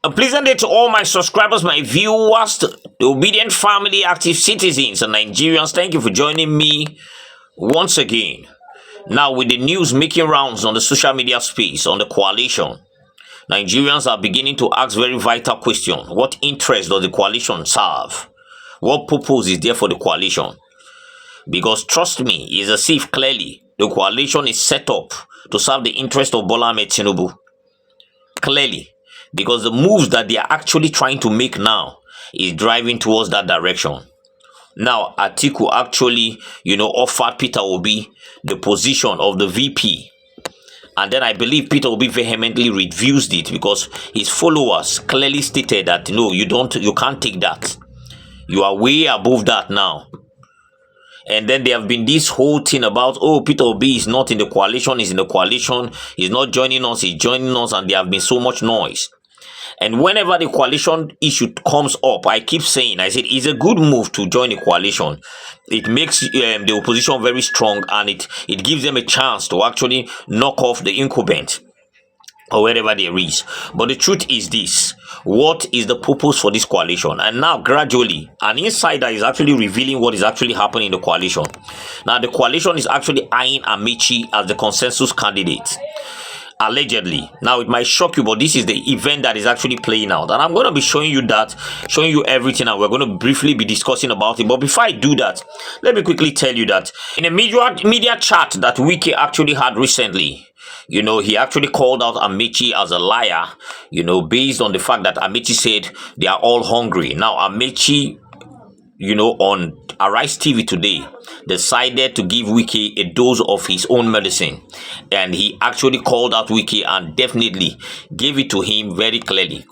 A pleasant day to all my subscribers, my viewers, the obedient family, active citizens, and Nigerians. Thank you for joining me once again. Now, with the news making rounds on the social media space on the coalition, Nigerians are beginning to ask very vital questions. What interest does the coalition serve? What purpose is there for the coalition? Because trust me, it's as if clearly the coalition is set up to serve the interest of Bola Ahmed Tinubu. Clearly. Because the moves that they are actually trying to make now is driving towards that direction. Now, Atiku actually, offered Peter Obi the position of the VP. And then I believe Peter Obi vehemently refused it because his followers clearly stated that, no, you can't take that. You are way above that now. And then there have been this whole thing about, Peter Obi is not in the coalition, he's in the coalition, he's not joining us, he's joining us, and there have been so much noise. And whenever the coalition issue comes up, I keep saying, it's a good move to join the coalition. It makes the opposition very strong, and it gives them a chance to actually knock off the incumbent or wherever there is. But the truth is this: what is the purpose for this coalition? And now gradually an insider is actually revealing what is actually happening in the coalition. Now the coalition is actually eyeing Amaechi as the consensus candidate, allegedly. Now it might shock you, but this is the event that is actually playing out, and I'm going to be showing you everything, and we're going to briefly be discussing about it. But before I do that, let me quickly tell you that in a media chat that Wike actually had recently, he actually called out Amaechi as a liar, based on the fact that Amaechi said they are all hungry. Now, Amaechi, on Arise TV today, decided to give Wike a dose of his own medicine. And he actually called out Wike and definitely gave it to him very clearly.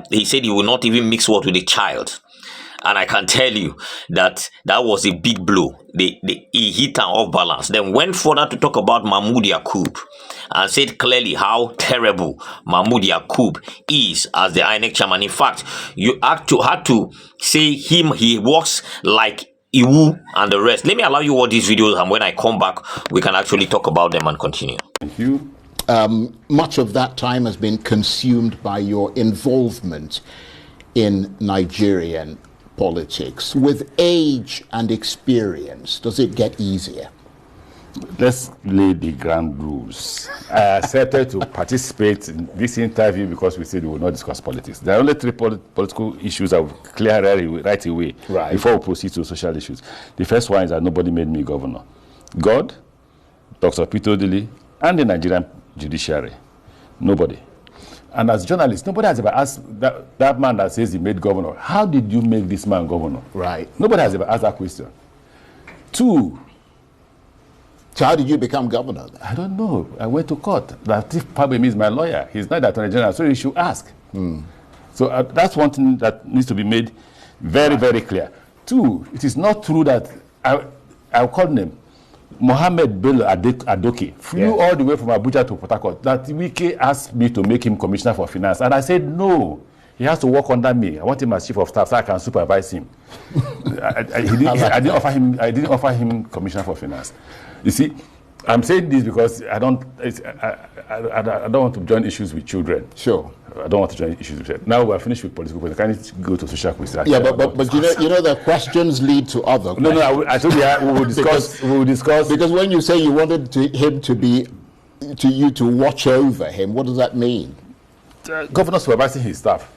He said he will not even mix word with a child. And I can tell you that was a big blow. He hit an off balance. Then went further to talk about Mahmoud Yakub and said clearly how terrible Mahmoud Yakub is as the INEC chairman. In fact, you had to say he works like Iwu and the rest. Let me allow you watch these videos, and when I come back, we can actually talk about them and continue. Thank you. Much of that time has been consumed by your involvement in Nigerian politics. With age and experience, does it get easier? Let's lay the ground rules. I accepted to participate in this interview because we said we will not discuss politics. There are only three political issues I will clear right away before we proceed to social issues. The first one is that nobody made me governor. God, Dr. Peter Odili, and the Nigerian judiciary. Nobody. And as journalists, nobody has ever asked that man that says he made governor, how did you make this man governor? Right. Nobody has ever asked that question. Two, so how did you become governor? I don't know. I went to court. Lateef Fagbemi is my lawyer. He's not the Attorney General, so you should ask. So that's one thing that needs to be made very, very clear. Two, it is not true that I'll call him Mohammed Bello Adoke flew all the way from Abuja to Port Harcourt. That Wike asked me to make him Commissioner for Finance, and I said no. He has to work under me. I want him as Chief of Staff so I can supervise him. I didn't offer him Commissioner for Finance. You see, I'm saying this because I don't want to join issues with children. Sure. I don't want to join issues with children. Now we're finished with political questions. Can you go to social questions? Yeah, but you know the questions lead to other questions. No, I told you we will discuss. Because when you say you wanted him to watch over him, what does that mean? Governor supervising his staff.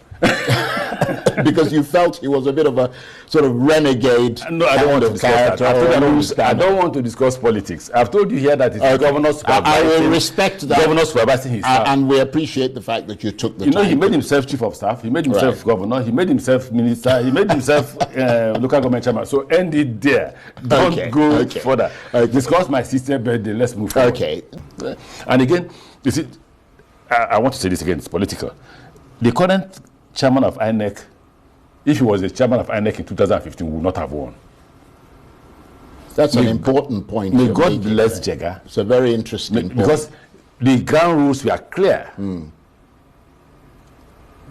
Because you felt he was a bit of a sort of renegade. No, I don't want to discuss that. I don't want to discuss politics. I've told you here that it's governor supervising. I will respect that. Governor supervising his staff. And we appreciate the fact that you took the time. He made himself chief of staff. He made himself governor. He made himself minister. He made himself local government chairman. So end it there. Don't go further. Discuss my sister's birthday. Let's move forward. Okay. And again, you see, I want to say this again. It's political. The current chairman of INEC, if he was the chairman of INEC in 2015, would not have won. That's an important point. May God bless Jega. It's a very interesting point. Because the ground rules were clear.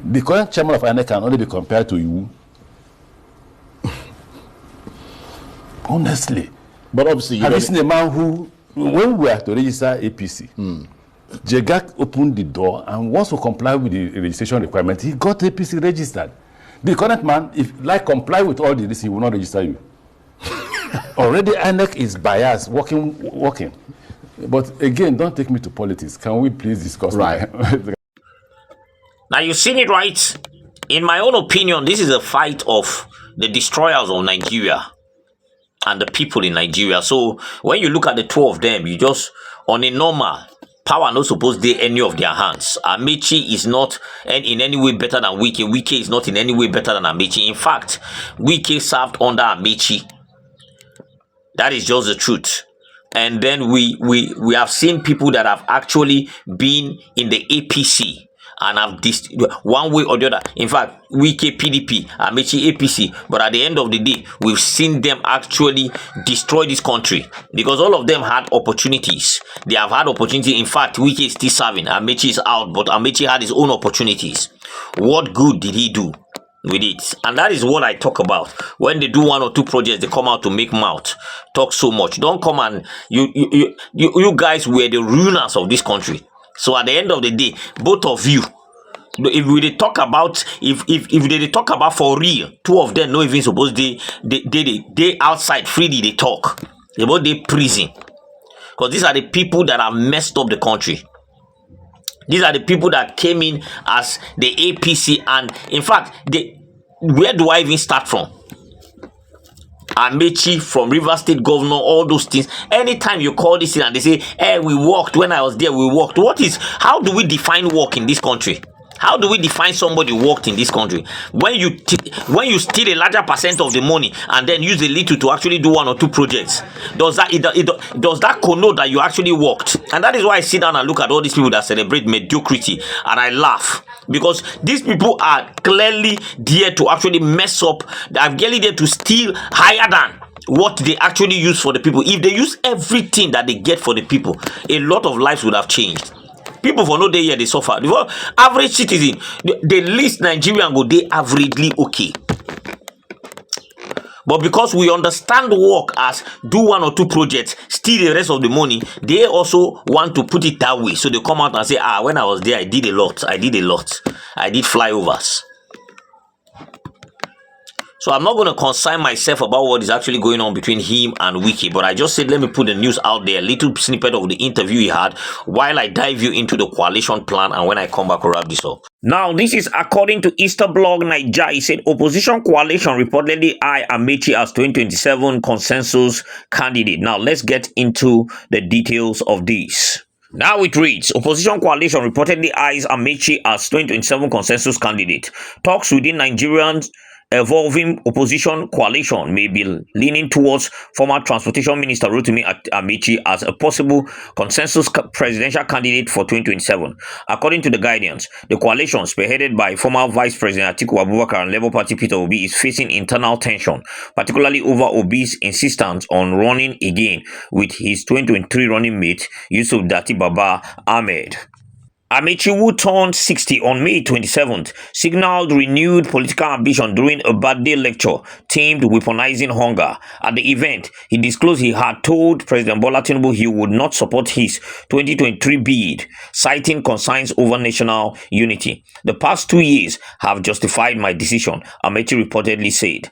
The current chairman of INEC can only be compared to you. Honestly. But obviously, have you seen a man who, when we were to register APC, Jegak opened the door, and once we comply with the registration requirement, he got APC registered. The current man, if like comply with all this, he will not register you. Already INEC is biased, working. But again, don't take me to politics. Can we please discuss? Right. Now you've seen it, right? In my own opinion, this is a fight of the destroyers of Nigeria and the people in Nigeria. So when you look at the two of them, you just, on a normal, power not supposed to any of their hands. Amechi is not in any way better than Wike. Wike is not in any way better than Amechi. In fact, Wike served under Amechi. That is just the truth. And then we have seen people that have actually been in the APC and have this one way or the other. In fact, Wike PDP, Amechi APC. But at the end of the day, we've seen them actually destroy this country because all of them had opportunities. They have had opportunity. In fact, Wike is still serving. Amechi is out, but Amechi had his own opportunities. What good did he do with it? And that is what I talk about. When they do one or two projects, they come out to make mouth, talk so much. Don't come and you guys were the ruiners of this country. So at the end of the day, both of you, if they talk about they talk about for real, two of them not even supposed they outside freely they talk about the prison, because these are the people that have messed up the country. These are the people that came in as the APC, and in fact, where do I even start from? Amechi from Rivers State Governor, all those things. Anytime you call this in and they say, hey, we walked, when I was there, we walked. How do we define walk in this country? How do we define somebody walked in this country? When you steal a larger percent of the money and then use a little to actually do one or two projects, does that connote that you actually walked? And that is why I sit down and look at all these people that celebrate mediocrity and I laugh, because these people are clearly there to actually mess up. They are clearly there to steal higher than what they actually use for the people. If they use everything that they get for the people, a lot of lives would have changed. People for no day here they suffer. The average citizen, the least Nigerian go they averagely okay. But because we understand work as do one or two projects, steal the rest of the money, they also want to put it that way. So they come out and say, when I was there, I did a lot. I did flyovers. So I'm not going to concern myself about what is actually going on between him and Wike, but I just said, let me put the news out there, a little snippet of the interview he had, while I dive you into the coalition plan, and when I come back, we'll wrap this up. Now, this is according to Easterblog Nigeria. He said, opposition coalition reportedly eye Amechi as 2027 consensus candidate. Now, let's get into the details of this. Now it reads, opposition coalition reportedly eyes Amechi as 2027 consensus candidate. Talks within Nigerians evolving opposition coalition may be leaning towards former Transportation Minister Rotimi Amechi as a possible consensus presidential candidate for 2027. According to the guidance, the coalition, spearheaded by former Vice President Atiku Abubakar and Labour Party Peter Obi, is facing internal tension, particularly over Obi's insistence on running again with his 2023 running mate Yusuf Dati Baba Ahmed. Amechi, who turned 60 on May 27th, signaled renewed political ambition during a birthday lecture themed Weaponizing Hunger. At the event, he disclosed he had told President Bola Tinubu he would not support his 2023 bid, citing concerns over national unity. The past 2 years have justified my decision, Amechi reportedly said.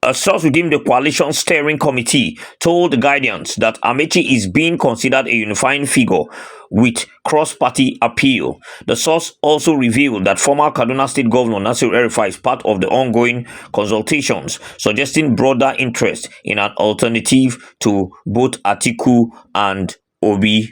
A source within the coalition steering committee told the Guardians that Amechi is being considered a unifying figure with cross-party appeal. The source also revealed that former Kaduna State Governor Nasir El-Rufai is part of the ongoing consultations, suggesting broader interest in an alternative to both Atiku and Obi.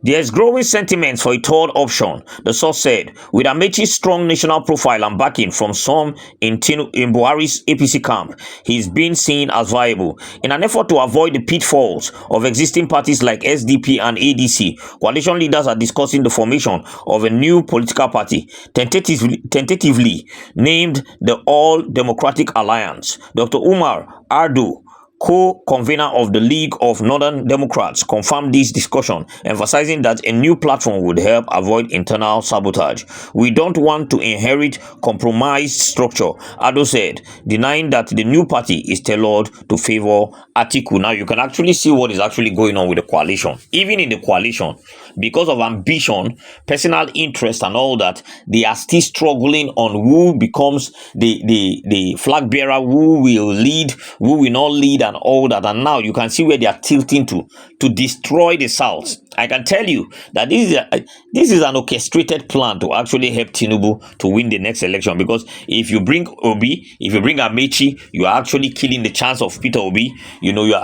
There is growing sentiment for a third option, the source said, with Amechi's strong national profile and backing from some in Buhari's APC camp. He is being seen as viable. In an effort to avoid the pitfalls of existing parties like SDP and ADC, coalition leaders are discussing the formation of a new political party, tentatively named the All Democratic Alliance. Dr. Umar Ardo, co-convener of the League of Northern Democrats, confirmed this discussion, emphasizing that a new platform would help avoid internal sabotage. "We don't want to inherit compromised structure," Ado said, denying that the new party is tailored to favor Atiku. Now, you can actually see what is actually going on with the coalition. Even in the coalition, because of ambition, personal interest, and all that, they are still struggling on who becomes the flag bearer, who will lead, who will not lead, and all that. And now you can see where they are tilting to destroy the South. I can tell you that this is an orchestrated plan to actually help Tinubu to win the next election, because if you bring Obi, if you bring Amechi, you are actually killing the chance of Peter Obi. You know, you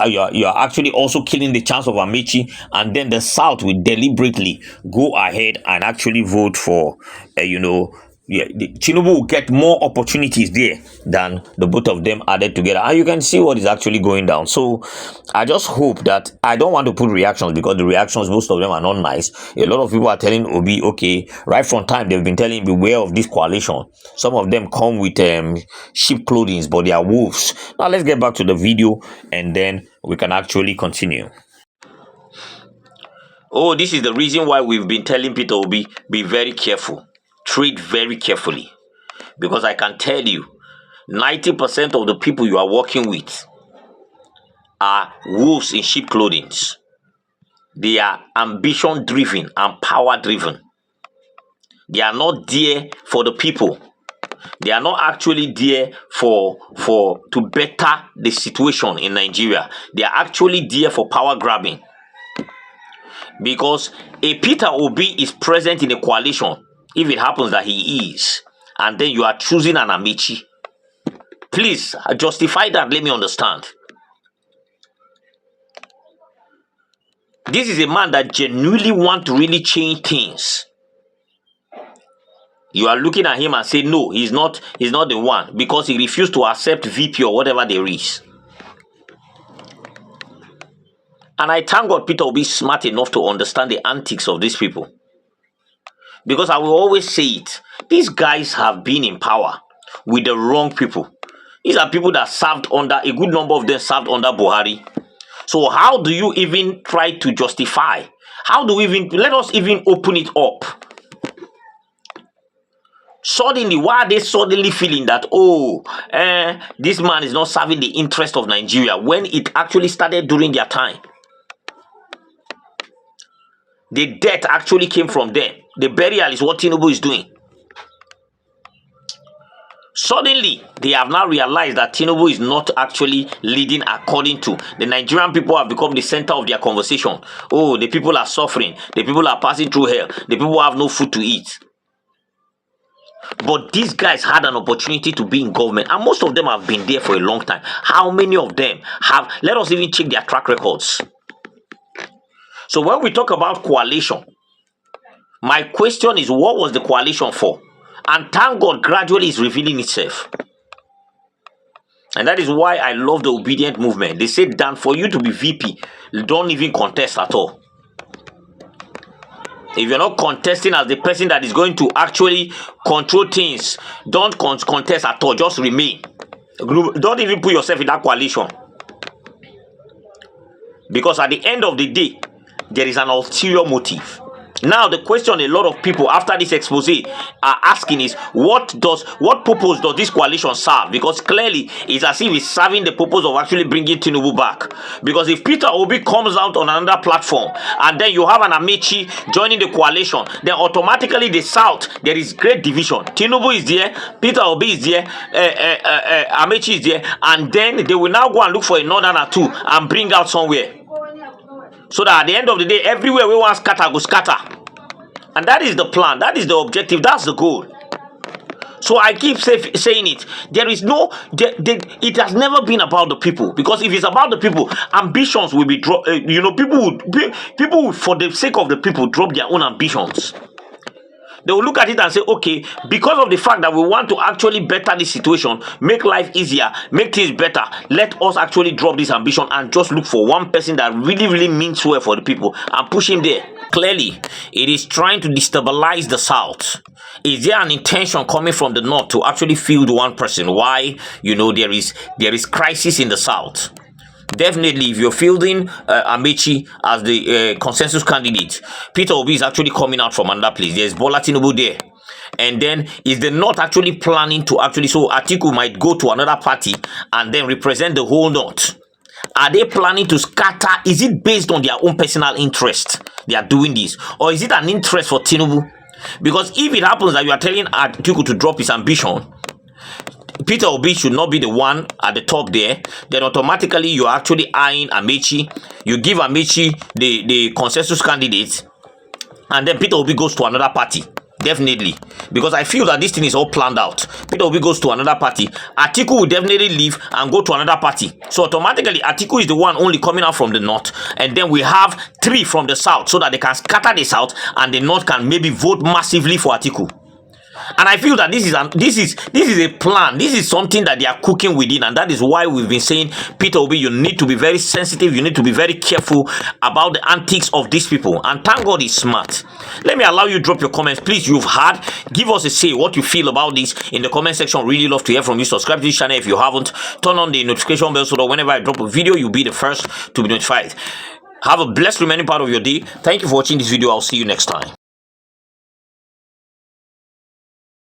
are actually also killing the chance of Amechi, and then the South will deliberately go ahead and actually vote for Tinubu will get more opportunities there than the both of them added together, and you can see what is actually going down. So I just hope that, I don't want to put reactions, because the reactions, most of them are not nice. A lot of people are telling Obi, okay, right from time they've been telling, beware of this coalition. Some of them come with sheep clothing, but they are wolves. Now let's get back to the video, and then we can actually continue. Oh, this is the reason why we've been telling Peter Obi, be very careful. Treat very carefully, because I can tell you 90% of the people you are working with are wolves in sheep clothing. They are ambition driven and power driven. They are not there for the people. They are not actually there to better the situation in Nigeria. They are actually there for power grabbing, because a Peter Obi is present in a coalition. If it happens that he is, and then you are choosing an Amechi, please justify that. Let me understand. This is a man that genuinely wants to really change things. You are looking at him and say, no, he's not the one, because he refused to accept VP or whatever there is. And I thank God Peter will be smart enough to understand the antics of these people. Because I will always say it, these guys have been in power with the wrong people. These are people that served under, a good number of them served under Buhari. So how do you even try to justify? How do we even, let us even open it up. Suddenly, why are they suddenly feeling that, this man is not serving the interest of Nigeria, when it actually started during their time? The death actually came from them. The burial is what Tinubu is doing. Suddenly, they have now realized that Tinubu is not actually leading according to. The Nigerian people have become the center of their conversation. Oh, the people are suffering. The people are passing through hell. The people have no food to eat. But these guys had an opportunity to be in government, and most of them have been there for a long time. How many of them have? Let us even check their track records. So when we talk about coalition, my question is, what was the coalition for? And thank God gradually is revealing itself. And that is why I love the obedient movement. They said, Dan, for you to be VP, don't even contest at all. If you're not contesting as the person that is going to actually control things, don't contest at all. Just remain. Don't even put yourself in that coalition. Because at the end of the day, there is an ulterior motive. Now, the question a lot of people after this expose are asking is, what purpose does this coalition serve? Because clearly, it's as if it's serving the purpose of actually bringing Tinubu back. Because if Peter Obi comes out on another platform, and then you have an Amechi joining the coalition, then automatically the South, there is great division. Tinubu is there, Peter Obi is there, Amechi is there, and then they will now go and look for a northern or two and bring out somewhere. So that at the end of the day, everywhere we want scatter, go scatter. And that is the plan. That is the objective. That's the goal. So I keep saying it. There is no, it has never been about the people. Because if it's about the people, ambitions will be dropped. People would, for the sake of the people, drop their own ambitions. They will look at it and say, okay, because of the fact that we want to actually better this situation, make life easier, make things better, let us actually drop this ambition and just look for one person that really, really means well for the people and push him there. Clearly, it is trying to destabilize the South. Is there an intention coming from the North to actually field one person? Why, there is crisis in the South? definitely, if you're fielding Amechi as the consensus candidate, Peter Obi is actually coming out from another place. There's Bola Tinubu there. And then is they not actually planning to actually, so Atiku might go to another party and then represent the whole North? Are they planning to scatter? Is it based on their own personal interest they are doing this? Or is it an interest for Tinubu? Because if it happens that you are telling Atiku to drop his ambition, Peter Obi should not be the one at the top there, then automatically you're actually eyeing Amechi. You give Amechi the consensus candidate, and then Peter Obi goes to another party. Definitely, because I feel that this thing is all planned out. Peter Obi goes to another party. Atiku will definitely leave and go to another party. So automatically, Atiku is the one only coming out from the north, and then we have 3 from the south, so that they can scatter the south, and the north can maybe vote massively for Atiku. And I feel that this is a plan. This is something that they are cooking within, and that is why we've been saying, Peter Obi, you need to be very sensitive. You need to be very careful about the antics of these people. And thank God he's smart. Let me allow you to drop your comments, please. You've heard. Give us a say what you feel about this in the comment section. Really love to hear from you. Subscribe to this channel if you haven't. Turn on the notification bell so that whenever I drop a video, you'll be the first to be notified. Have a blessed remaining part of your day. Thank you for watching this video. I'll see you next time.